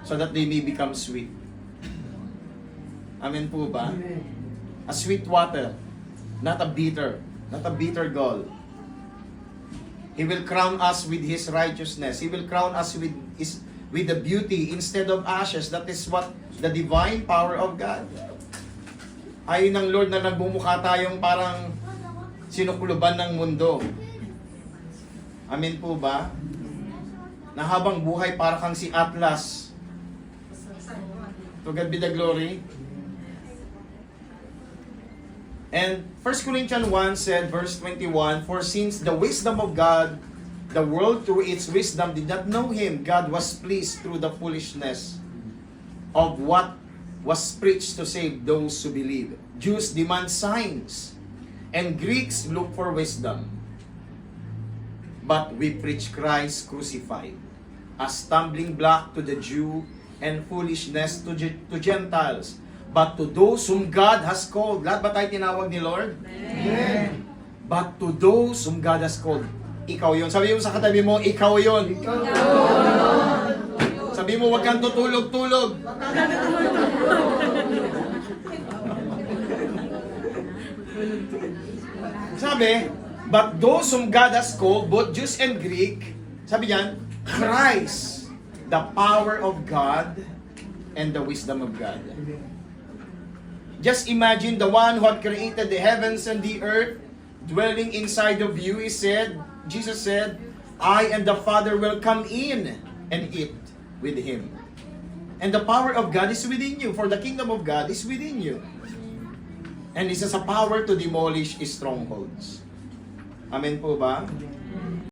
so that they may become sweet. Amen po ba? A sweet water, not a bitter gall. He will crown us with His righteousness. He will crown us with the beauty instead of ashes. That is what the divine power of God. Ayun ng Lord na nagbumukha tayong parang sinukuluban ng mundo. Amen po ba? Na habang buhay para kang si Atlas. To God be the glory. And 1 Corinthians 1 said, verse 21, for since the wisdom of God, the world through its wisdom did not know Him, God was pleased through the foolishness of what was preached to save those who believe. Jews demand signs, and Greeks look for wisdom. But we preach Christ crucified, a stumbling block to the Jew and foolishness to Gentiles. But to those whom God has called, lahat ba tayo tinawag ni Lord? Amen. But to those whom God has called, ikaw yon. Sabi mo sa katabi mo, ikaw yon. Sabi mo, wag kang tutulog-tulog. Sabi, but those whom God has called, both Jews and Greek, sabi niyan, Christ, the power of God and the wisdom of God. Just imagine the one who had created the heavens and the earth dwelling inside of you. Jesus said, I and the Father will come in and eat with Him. And the power of God is within you, for the kingdom of God is within you. And this is a power to demolish strongholds. Amen po ba?